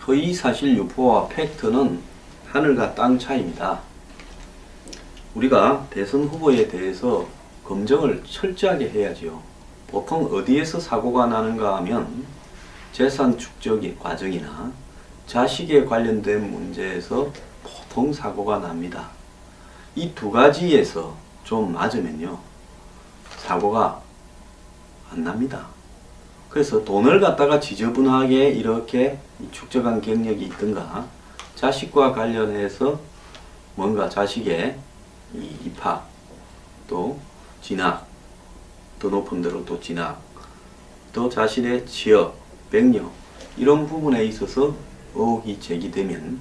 허위사실 유포와 팩트는 하늘과 땅 차이입니다. 우리가 대선 후보에 대해서 검증을 철저하게 해야지요. 보통 어디에서 사고가 나는가 하면 재산 축적의 과정이나 자식에 관련된 문제에서 보통 사고가 납니다. 이 두 가지에서 좀 맞으면요, 사고가 안 납니다. 그래서 돈을 갖다가 지저분하게 이렇게 축적한 경력이 있든가, 자식과 관련해서 뭔가 자식의 입학, 또 진학, 더 높은 데로 또 진학, 또 자신의 취업, 병력, 이런 부분에 있어서 의혹이 제기되면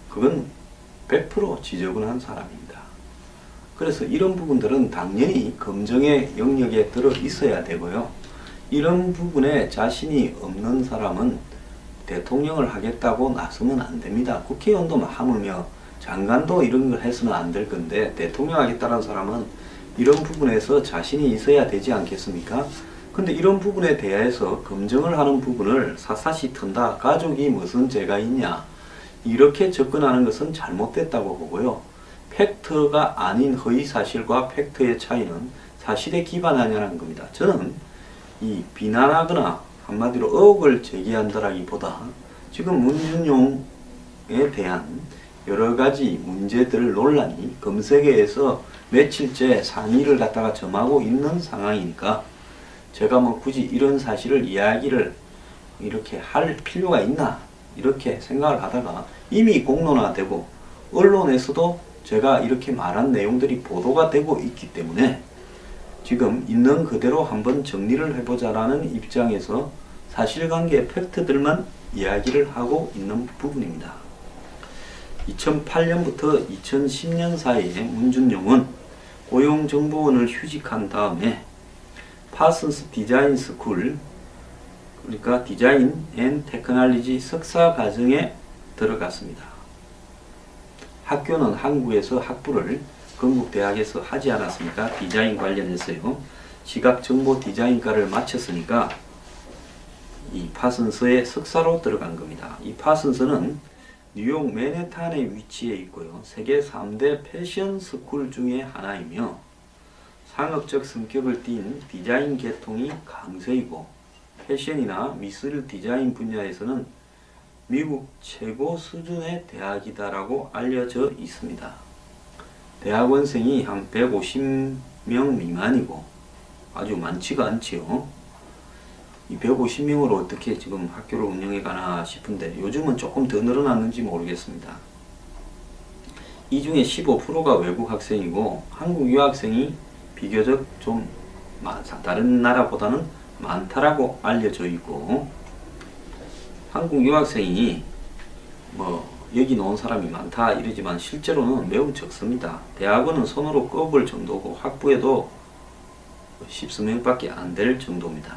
그건 100% 지저분한 사람입니다. 그래서 이런 부분들은 당연히 검증의 영역에 들어 있어야 되고요. 이런 부분에 자신이 없는 사람은 대통령을 하겠다고 나서면 안 됩니다. 국회의원도 하물며 장관도 이런 걸 해서는 안 될 건데, 대통령 하겠다는 사람은 이런 부분에서 자신이 있어야 되지 않겠습니까? 근데 이런 부분에 대해서 검증을 하는 부분을 샅샅이 튼다, 가족이 무슨 죄가 있냐, 이렇게 접근하는 것은 잘못됐다고 보고요. 팩트가 아닌 허위사실과 팩트의 차이는 사실에 기반하냐는 겁니다. 저는 이 비난하거나 한마디로 의혹을 제기한다라기보다 지금 문준용에 대한 여러가지 문제들 논란이 검색에서 며칠째 상위를 갖다가 점하고 있는 상황이니까 제가 뭐 굳이 이런 사실을 이야기를 이렇게 할 필요가 있나, 이렇게 생각을 하다가 이미 공론화되고 언론에서도 제가 이렇게 말한 내용들이 보도가 되고 있기 때문에 지금 있는 그대로 한번 정리를 해보자라는 입장에서 사실관계 팩트들만 이야기를 하고 있는 부분입니다. 2008년부터 2010년 사이에 문준용은 고용정보원을 휴직한 다음에 파슨스 디자인 스쿨, 그러니까 디자인 앤 테크놀로지 석사 과정에 들어갔습니다. 학교는 한국에서 학부를 건국대학에서 하지 않았습니까? 디자인 관련해서요. 시각정보 디자인과를 마쳤으니까 이 파슨스의 석사로 들어간 겁니다. 이 파슨스는 뉴욕 맨해튼에 위치해 있고요. 세계 3대 패션 스쿨 중에 하나이며 상업적 성격을 띤 디자인 계통이 강세이고 패션이나 미술 디자인 분야에서는 미국 최고 수준의 대학이다라고 알려져 있습니다. 대학원생이 한 150명 미만이고 아주 많지가 않지요. 이 150명으로 어떻게 지금 학교를 운영해 가나 싶은데 요즘은 조금 더 늘어났는지 모르겠습니다. 이 중에 15%가 외국 학생이고 한국 유학생이 비교적 좀 다른 나라보다는 많다라고 알려져 있고, 한국 유학생이 뭐 여기 나온 사람이 많다 이러지만 실제로는 매우 적습니다. 대학원은 손으로 꼽을 정도고 학부에도 10수명밖에 안 될 정도입니다.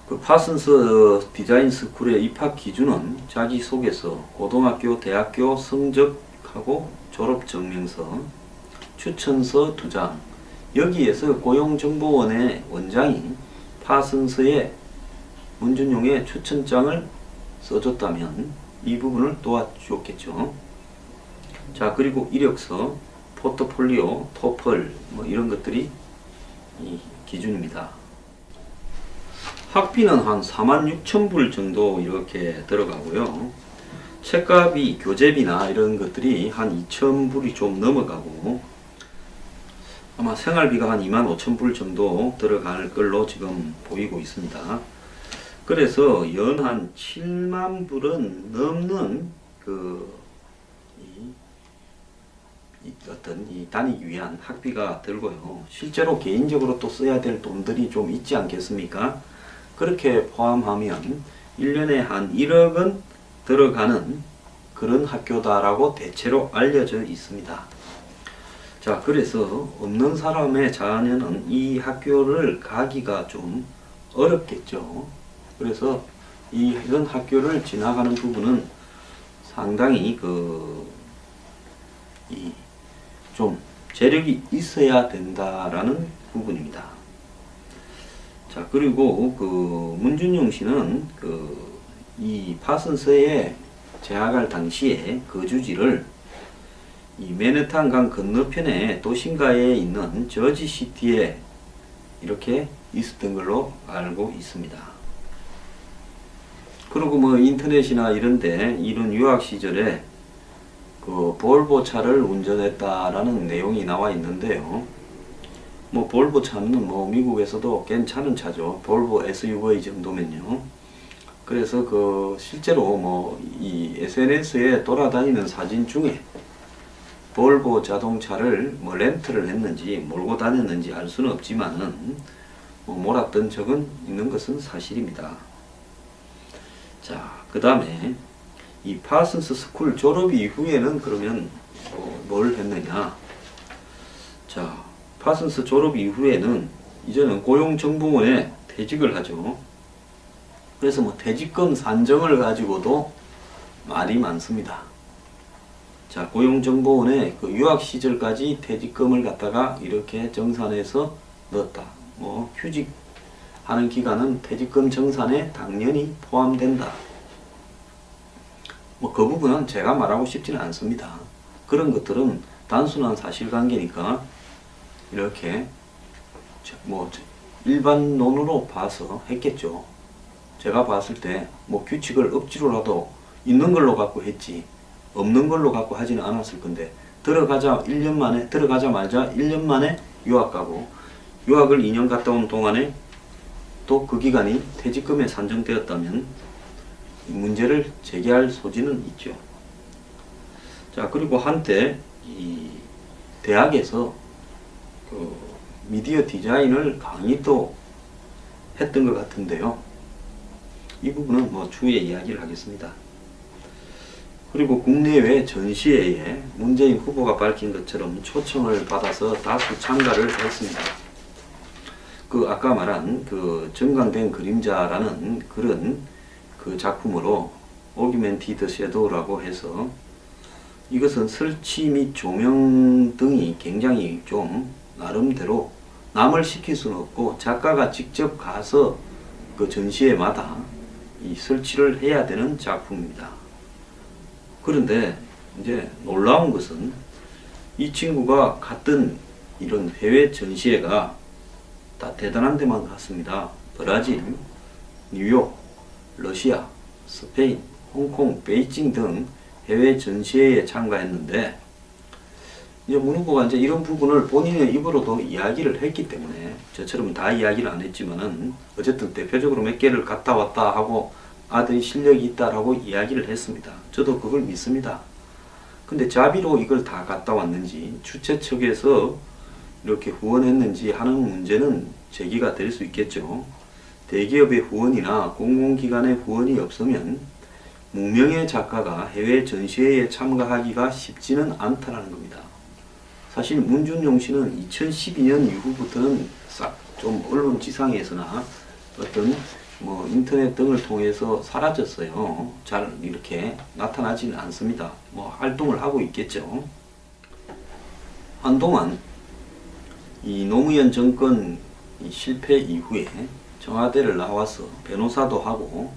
그 파슨스 디자인 스쿨의 입학 기준은 자기소개서, 고등학교, 대학교 성적하고 졸업증명서, 추천서 2장, 여기에서 고용정보원의 원장이 파슨스의 문준용의 추천장을 써줬다면 이 부분을 도와주었겠죠. 자, 그리고 이력서, 포트폴리오, 토플 뭐 이런 것들이 이 기준입니다. 학비는 한 46,000불 정도 이렇게 들어가고요. 책값이 교재비나 이런 것들이 한 2,000불이 좀 넘어가고 아마 생활비가 한 25,000불 정도 들어갈 걸로 지금 보이고 있습니다. 그래서 연 한 7만 불은 넘는 어떤 이 다니기 위한 학비가 들고요. 실제로 개인적으로 또 써야 될 돈들이 좀 있지 않겠습니까? 그렇게 포함하면 1년에 한 1억은 들어가는 그런 학교다라고 대체로 알려져 있습니다. 자, 그래서 없는 사람의 자녀는 이 학교를 가기가 좀 어렵겠죠. 그래서 이런 학교를 지나가는 부분은 상당히 좀 재력이 있어야 된다라는 부분입니다. 자, 그리고 문준용 씨는 이 파슨스에 재학할 당시에 거주지를 이 맨해튼 강 건너편에 도심가에 있는 저지시티에 이렇게 있었던 걸로 알고 있습니다. 그리고 뭐 인터넷이나 이런데 이런 유학 시절에 그 볼보 차를 운전했다라는 내용이 나와 있는데요. 뭐 볼보 차는 뭐 미국에서도 괜찮은 차죠. 볼보 SUV 정도면요. 그래서 그 실제로 뭐 이 SNS에 돌아다니는 사진 중에 볼보 자동차를 뭐 렌트를 했는지 몰고 다녔는지 알 수는 없지만은 뭐 몰았던 적은 있는 것은 사실입니다. 자, 그 다음에 이 파슨스 스쿨 졸업 이후에는 그러면 뭘 했느냐? 자, 파슨스 졸업 이후에는 이제는 고용정보원에 퇴직을 하죠. 그래서 뭐 퇴직금 산정을 가지고도 말이 많습니다. 자, 고용정보원에 그 유학 시절까지 퇴직금을 갖다가 이렇게 정산해서 넣었다. 뭐 휴직하는 기간은 퇴직금 정산에 당연히 포함된다. 뭐 그 부분은 제가 말하고 싶지는 않습니다. 그런 것들은 단순한 사실관계니까 이렇게 뭐 일반론으로 봐서 했겠죠. 제가 봤을 때 뭐 규칙을 억지로라도 있는 걸로 갖고 했지 없는 걸로 갖고 하지는 않았을 건데 들어가자마자 1년 만에 유학 가고 유학을 2년 갔다 온 동안에 또 그 기간이 퇴직금에 산정되었다면 문제를 제기할 소지는 있죠. 자, 그리고 한때 이 대학에서 그 미디어 디자인을 강의도 했던 것 같은데요. 이 부분은 뭐 추후에 이야기를 하겠습니다. 그리고 국내외 전시회에 문재인 후보가 밝힌 것처럼 초청을 받아서 다수 참가를 했습니다. 그 아까 말한 그 정강된 그림자라는 그런 그 작품으로 오기멘티드 섀도우라고 해서 이것은 설치 및 조명 등이 굉장히 좀 나름대로 남을 시킬 수는 없고 작가가 직접 가서 그 전시회마다 이 설치를 해야 되는 작품입니다. 그런데 이제 놀라운 것은 이 친구가 갔던 이런 해외 전시회가 다 대단한 데만 갔습니다. 브라질, 뉴욕, 러시아, 스페인, 홍콩, 베이징 등 해외 전시회에 참가했는데 이제 문 후보가 이제 이런 부분을 본인의 입으로도 이야기를 했기 때문에 저처럼 다 이야기를 안 했지만은 어쨌든 대표적으로 몇 개를 갔다 왔다 하고 아들이 실력이 있다라고 이야기를 했습니다. 저도 그걸 믿습니다. 근데 자비로 이걸 다 갔다 왔는지 주최 측에서 이렇게 후원했는지 하는 문제는 제기가 될 수 있겠죠. 대기업의 후원이나 공공기관의 후원이 없으면 무명의 작가가 해외 전시회에 참가하기가 쉽지는 않다는 겁니다. 사실 문준용 씨는 2012년 이후부터는 싹 좀 언론 지상에서나 어떤 뭐 인터넷 등을 통해서 사라졌어요. 잘 이렇게 나타나지는 않습니다. 뭐 활동을 하고 있겠죠. 한동안 이 노무현 정권 실패 이후에 청와대를 나와서 변호사도 하고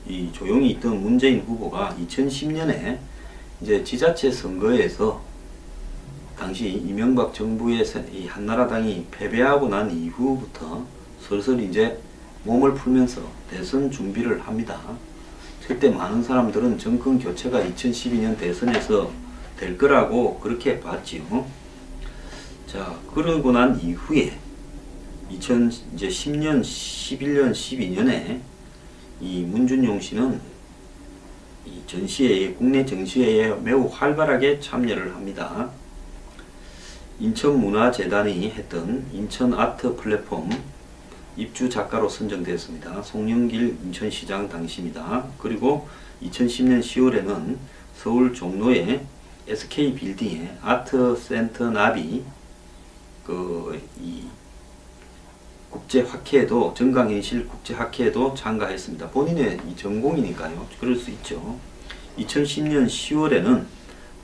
이 조용히 있던 문재인 후보가 2010년에 이제 지자체 선거에서 당시 이명박 정부의 이 한나라당이 패배하고 난 이후부터 슬슬 이제 몸을 풀면서 대선 준비를 합니다. 그때 많은 사람들은 정권 교체가 2012년 대선에서 될 거라고 그렇게 봤지요. 자, 그러고 난 이후에 2010년, 11년, 12년에 이 문준용 씨는 이 전시회에, 국내 전시회에 매우 활발하게 참여를 합니다. 인천문화재단이 했던 인천아트 플랫폼 입주 작가로 선정되었습니다. 송영길 인천시장 당시입니다. 그리고 2010년 10월에는 서울 종로의 SK 빌딩에 아트센터 나비 이 국제학회에도 정강현실 국제학회에도 참가했습니다. 본인의 이 전공이니까요. 그럴 수 있죠. 2010년 10월에는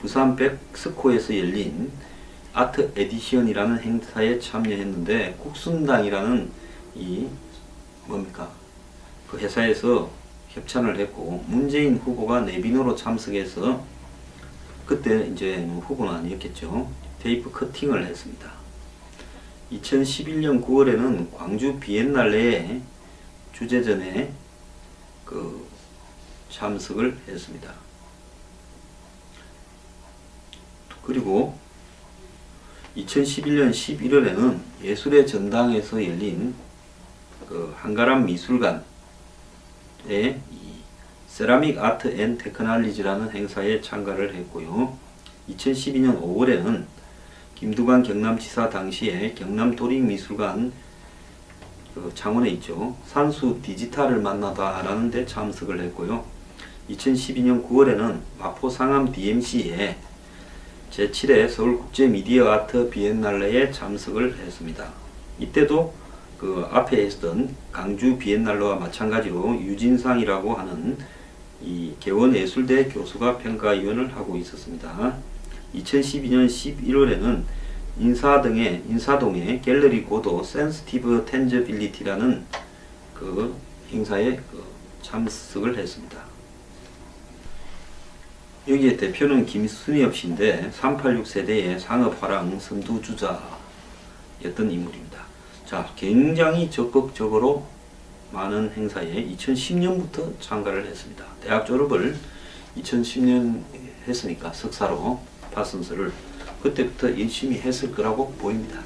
부산 백스코에서 열린 아트 에디션이라는 행사에 참여했는데 국순당이라는 이 뭡니까 그 회사에서 협찬을 했고, 문재인 후보가 내빈으로 참석해서 그때 이제 후보는 아니었겠죠. 테이프 커팅을 했습니다. 2011년 9월에는 광주 비엔날레에 주재전에 참석을 했습니다. 그리고 2011년 11월에는 예술의 전당에서 열린 한가람 미술관의 세라믹 아트 앤 테크놀리지라는 행사에 참가를 했고요. 2012년 5월에는 김두관 경남지사 당시에 경남도립미술관 창원에 있죠. 산수 디지털을 만나다라는 데 참석을 했고요. 2012년 9월에는 마포 상암 DMC에 제7회 서울국제미디어아트 비엔날레에 참석을 했습니다. 이때도 앞에 했던 강주 비엔날레와 마찬가지로 유진상이라고 하는 이 개원예술대 교수가 평가위원을 하고 있었습니다. 2012년 11월에는 인사동의 갤러리 고도 센스티브 텐저빌리티라는 행사에 참석을 했습니다. 여기에 대표는 김순엽 씨인데 386 세대의 상업화랑 선두주자였던 인물입니다. 자, 굉장히 적극적으로 많은 행사에 2010년부터 참가를 했습니다. 대학 졸업을 2010년 했으니까 석사로 파슨스를 그때부터 열심히 했을 거라고 보입니다.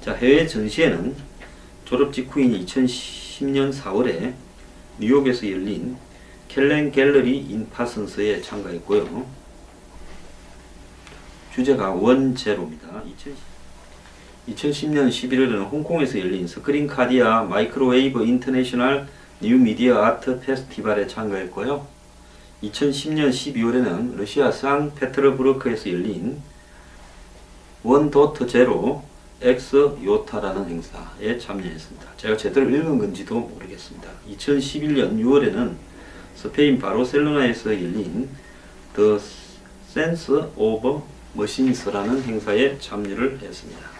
자, 해외 전시회는 졸업 직후인 2010년 4월에 뉴욕에서 열린 켈렌 갤러리 인 파슨스에 참가했고요. 주제가 원제로입니다. 2010년 11월에는 홍콩에서 열린 스크린 카디아 마이크로웨이브 인터내셔널 뉴 미디어 아트 페스티벌에 참가했고요. 2010년 12월에는 러시아 상페테르부르크에서 열린 원도트 제로 엑스 요타라는 행사에 참여했습니다. 제가 제대로 읽은 건지도 모르겠습니다. 2011년 6월에는 스페인 바르셀로나에서 열린 The Sense of Machines라는 행사에 참여를 했습니다.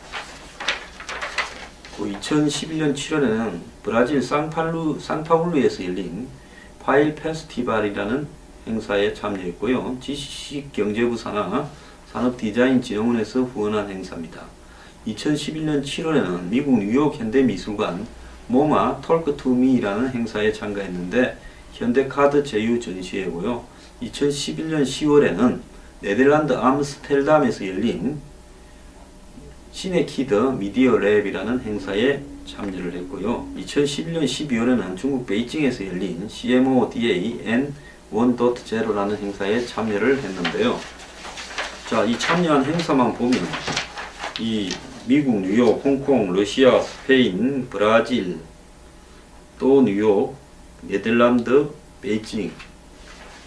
2011년 7월에는 브라질 상파울루에서 열린 파일 페스티벌이라는 행사에 참여했고요. 지식경제부 산하 산업디자인진흥원에서 후원한 행사입니다. 2011년 7월에는 미국 뉴욕 현대미술관 모마 톨크 투 미라는 행사에 참가했는데 현대카드 제휴 전시회고요. 2011년 10월에는 네덜란드 암스테르담에서 열린 시네키드 미디어 랩이라는 행사에 참여를 했고요. 2011년 12월에는 중국 베이징에서 열린 CMODA N1.0라는 행사에 참여를 했는데요. 자, 이 참여한 행사만 보면 이 미국, 뉴욕, 홍콩, 러시아, 스페인, 브라질, 또 뉴욕, 네덜란드, 베이징,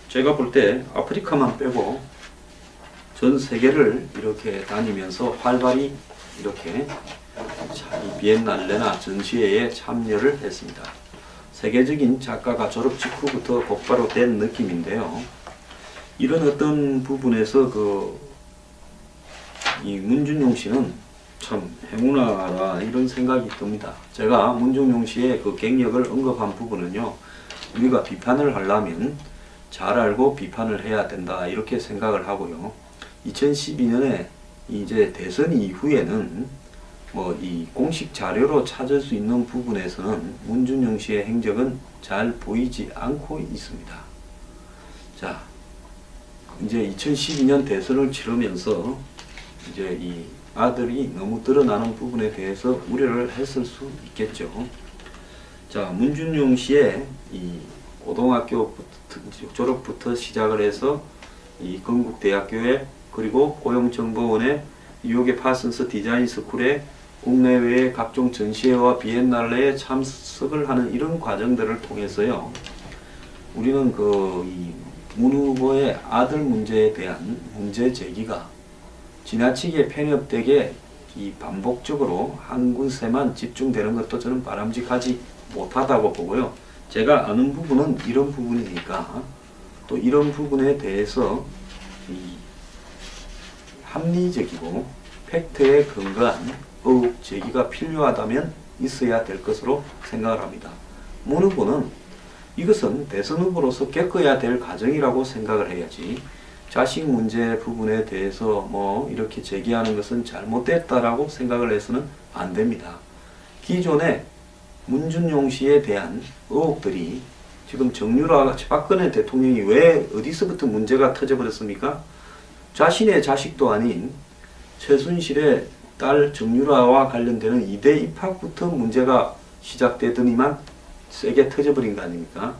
제가 볼 때 아프리카만 빼고 전 세계를 이렇게 다니면서 활발히 이렇게 비엔날레나 전시회에 참여를 했습니다. 세계적인 작가가 졸업 직후부터 곧바로 된 느낌인데요. 이런 어떤 부분에서 이 문준용 씨는 참 행운아라 이런 생각이 듭니다. 제가 문준용 씨의 경력을 언급한 부분은요, 우리가 비판을 하려면 잘 알고 비판을 해야 된다 이렇게 생각을 하고요. 2012년에 이제 대선 이후에는 이 공식 자료로 찾을 수 있는 부분에서는 문준용 씨의 행적은 잘 보이지 않고 있습니다. 자, 이제 2012년 대선을 치르면서 이제 이 아들이 너무 드러나는 부분에 대해서 우려를 했을 수 있겠죠. 자, 문준용 씨의 이 고등학교 졸업부터 시작을 해서 이 건국대학교에 그리고 고용정보원의 뉴욕의 파슨스 디자인 스쿨에 국내외의 각종 전시회와 비엔날레에 참석을 하는 이런 과정들을 통해서요, 우리는 이 문 후보의 아들 문제에 대한 문제 제기가 지나치게 편협되게 이 반복적으로 한 곳에만 집중되는 것도 저는 바람직하지 못하다고 보고요. 제가 아는 부분은 이런 부분이니까 또 이런 부분에 대해서 이 합리적이고 팩트에 근거한 의혹 제기가 필요하다면 있어야 될 것으로 생각을 합니다. 문 후보는 이것은 대선 후보로서 겪어야 될 과정이라고 생각을 해야지, 자식 문제 부분에 대해서 뭐 이렇게 제기하는 것은 잘못됐다라고 생각을 해서는 안 됩니다. 기존에 문준용 씨에 대한 의혹들이 지금 정유라와 같이 박근혜 대통령이 왜 어디서부터 문제가 터져버렸습니까? 자신의 자식도 아닌 최순실의 딸 정유라와 관련되는 이대 입학부터 문제가 시작되더니만 세게 터져버린 거 아닙니까?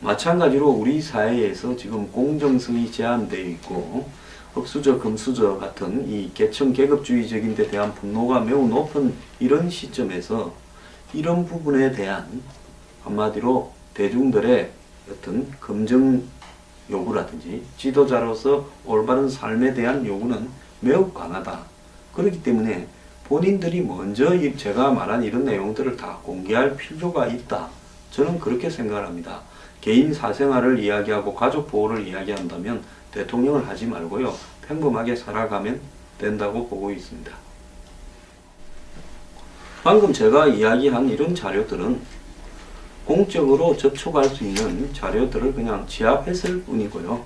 마찬가지로 우리 사회에서 지금 공정성이 제한되어 있고 흑수저 금수저 같은 이 계층 계급주의적인 데 대한 분노가 매우 높은 이런 시점에서 이런 부분에 대한 한마디로 대중들의 어떤 검증 요구라든지 지도자로서 올바른 삶에 대한 요구는 매우 강하다. 그렇기 때문에 본인들이 먼저 제가 말한 이런 내용들을 다 공개할 필요가 있다. 저는 그렇게 생각을 합니다. 개인 사생활을 이야기하고 가족 보호를 이야기한다면 대통령을 하지 말고요, 평범하게 살아가면 된다고 보고 있습니다. 방금 제가 이야기한 이런 자료들은 공적으로 접촉할 수 있는 자료들을 그냥 취합했을 뿐이고요.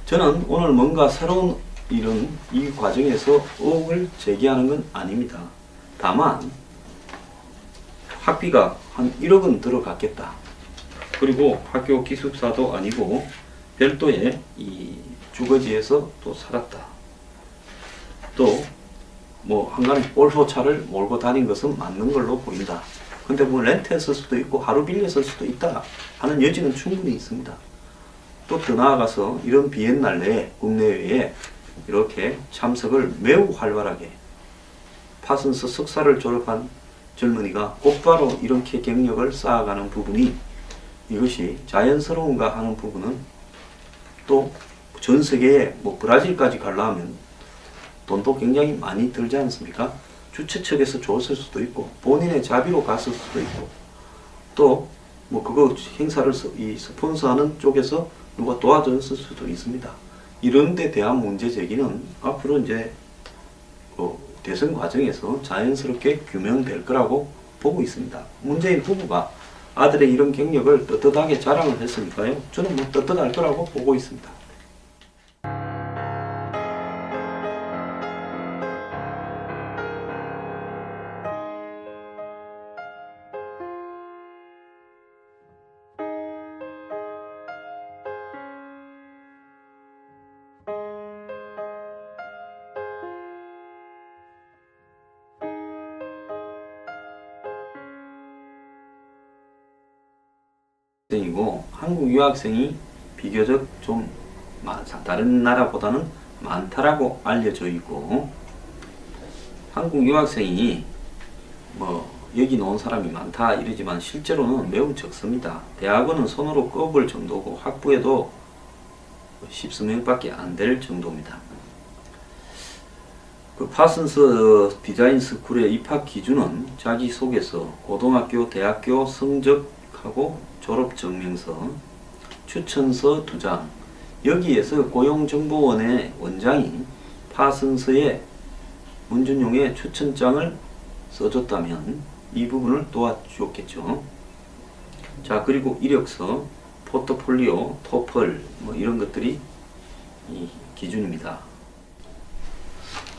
저는 오늘 뭔가 새로운 이 과정에서 의혹을 제기하는 건 아닙니다. 다만 학비가 한 1억 원 들어갔겠다. 그리고 학교 기숙사도 아니고 별도의 이 주거지에서 또 살았다. 또 뭐 한간에 볼소차를 몰고 다닌 것은 맞는 걸로 보인다. 근데 뭐 렌트했을 수도 있고 하루 빌렸을 수도 있다 하는 여지는 충분히 있습니다. 또 더 나아가서 이런 비엔날 내에 국내외에 이렇게 참석을 매우 활발하게, 파슨스 석사를 졸업한 젊은이가 곧바로 이렇게 경력을 쌓아가는 부분이, 이것이 자연스러운가 하는 부분은 또 전 세계에 뭐 브라질까지 가려면 돈도 굉장히 많이 들지 않습니까? 주최 측에서 줬을 수도 있고 본인의 자비로 갔을 수도 있고 또 뭐 그거 행사를 스폰서하는 쪽에서 누가 도와줬을 수도 있습니다. 이런 데 대한 문제 제기는 앞으로 이제 대선 과정에서 자연스럽게 규명될 거라고 보고 있습니다. 문재인 후보가 아들의 이런 경력을 떳떳하게 자랑을 했으니까요. 저는 뭐 떳떳할 거라고 보고 있습니다. 이고 한국 유학생이 비교적 좀 다른 나라보다는 많다라고 알려져 있고, 한국 유학생이 뭐 여기 놓은 사람이 많다 이러지만 실제로는 매우 적습니다. 대학원은 손으로 꼽을 정도고 학부에도 10수명밖에 안 될 정도입니다. 그 파슨스 디자인 스쿨의 입학 기준은 자기소개서, 고등학교, 대학교 성적하고 졸업증명서, 추천서 2장, 여기에서 고용정보원의 원장이 파슨스의 문준용의 추천장을 써줬다면 이 부분을 도와주었겠죠. 자, 그리고 이력서, 포트폴리오, 토플 뭐 이런 것들이 이 기준입니다.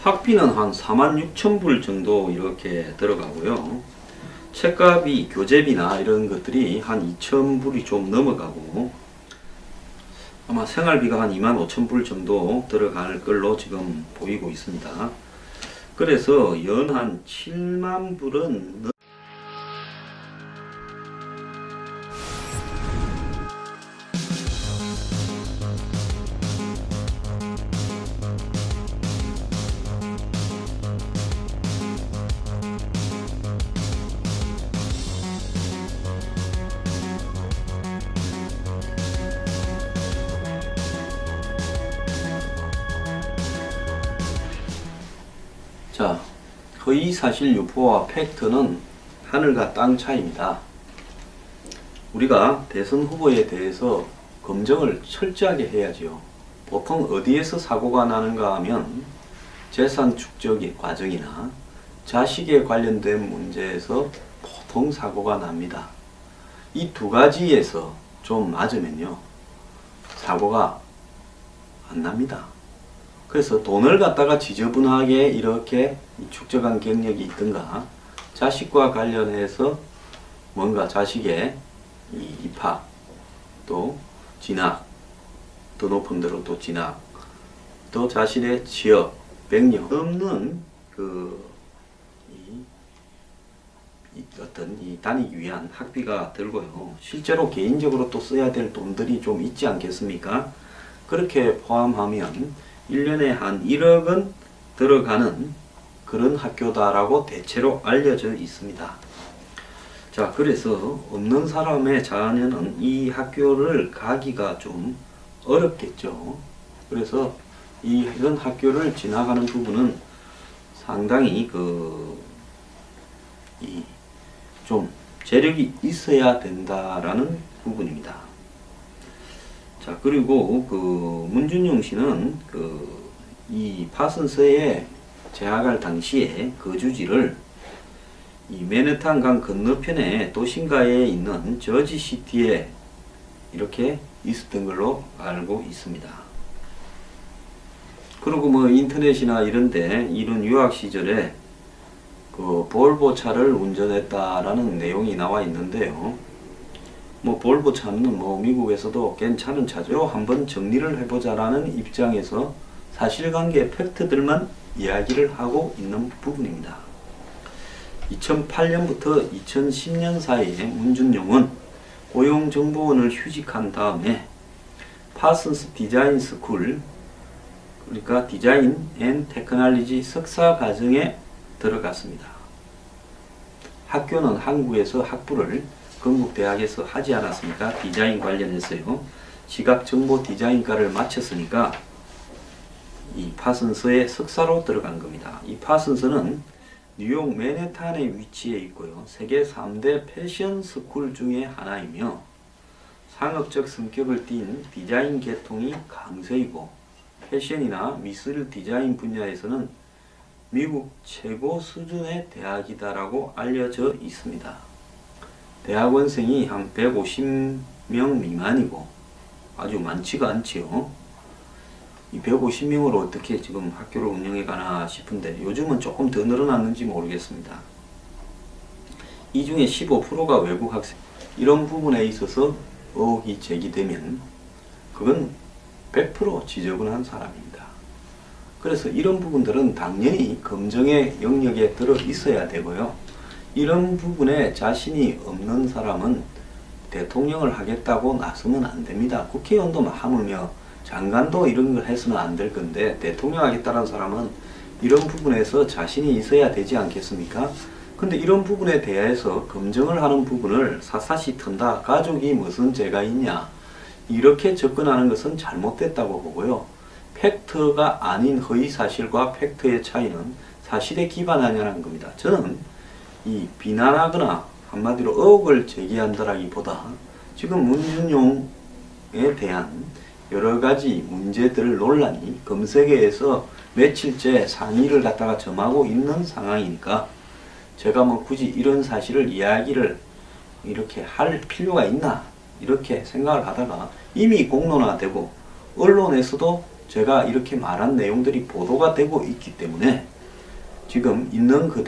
학비는 한 46,000불 정도 이렇게 들어가고요. 책값이 교재비나 이런 것들이 한 2,000불이 좀 넘어가고, 아마 생활비가 한 25,000불 정도 들어갈 걸로 지금 보이고 있습니다. 그래서 연 한 7만 불은 자, 허위사실 유포와 팩트는 하늘과 땅 차이입니다. 우리가 대선 후보에 대해서 검증을 철저하게 해야지요. 보통 어디에서 사고가 나는가 하면 재산 축적의 과정이나 자식에 관련된 문제에서 보통 사고가 납니다. 이 두 가지에서 좀 맞으면요, 사고가 안 납니다. 그래서 돈을 갖다가 지저분하게 이렇게 축적한 경력이 있든가, 자식과 관련해서 뭔가 자식의 입학, 또 진학, 더 높은 데로 또 진학, 또 자신의 취업, 백력 없는 어떤 이 다니기 위한 학비가 들고요. 실제로 개인적으로 또 써야 될 돈들이 좀 있지 않겠습니까? 그렇게 포함하면 1년에 한 1억은 들어가는 그런 학교다라고 대체로 알려져 있습니다. 자, 그래서 없는 사람의 자녀는 이 학교를 가기가 좀 어렵겠죠. 그래서 이런 학교를 지나가는 부분은 상당히 좀 재력이 있어야 된다라는 부분입니다. 자, 그리고 문준용 씨는 이 파슨스에 재학할 당시에 거주지를 이 맨해튼 강 건너편에 도심가에 있는 저지시티에 이렇게 있었던 걸로 알고 있습니다. 그리고 뭐 인터넷이나 이런데 이런 유학 시절에 볼보 차를 운전했다라는 내용이 나와 있는데요. 뭐 볼보 차는 뭐 미국에서도 괜찮은 차죠. 한번 정리를 해보자라는 입장에서 사실관계 팩트들만 이야기를 하고 있는 부분입니다. 2008년부터 2010년 사이에 문준용은 고용정보원을 휴직한 다음에 파슨스 디자인 스쿨, 그러니까 디자인 앤 테크놀로지 석사 과정에 들어갔습니다. 학교는 한국에서 학부를 건국대학에서 하지 않았습니까? 디자인 관련해서요. 시각정보 디자인과를 마쳤으니까 이 파슨스의 석사로 들어간 겁니다. 이 파슨스는 뉴욕 맨해튼에 위치해 있고요. 세계 3대 패션 스쿨 중에 하나이며 상업적 성격을 띤 디자인 계통이 강세이고 패션이나 미술 디자인 분야에서는 미국 최고 수준의 대학이다라고 알려져 있습니다. 대학원생이 한 150명 미만이고 아주 많지가 않지요. 이 150명으로 어떻게 지금 학교를 운영해 가나 싶은데 요즘은 조금 더 늘어났는지 모르겠습니다. 이 중에 15%가 외국 학생. 이런 부분에 있어서 의혹이 제기되면 그건 100% 지저분한 사람입니다. 그래서 이런 부분들은 당연히 검증의 영역에 들어 있어야 되고요. 이런 부분에 자신이 없는 사람은 대통령을 하겠다고 나서면 안 됩니다. 국회의원도 하물며 장관도 이런 걸 해서는 안 될 건데 대통령 하겠다는 사람은 이런 부분에서 자신이 있어야 되지 않겠습니까? 근데 이런 부분에 대해서 검증을 하는 부분을 샅샅이 튼다. 가족이 무슨 죄가 있냐. 이렇게 접근하는 것은 잘못됐다고 보고요. 팩트가 아닌 허위사실과 팩트의 차이는 사실에 기반하냐는 겁니다. 저는 이 비난하거나 한마디로 의혹을 제기한다라기보다 지금 문준용에 대한 여러 가지 문제들 논란이 검색에서 며칠째 상위를 갖다가 점하고 있는 상황이니까 제가 뭐 굳이 이런 사실을 이야기를 이렇게 할 필요가 있나 이렇게 생각을 하다가 이미 공론화되고 언론에서도 제가 이렇게 말한 내용들이 보도가 되고 있기 때문에 지금 있는 그대로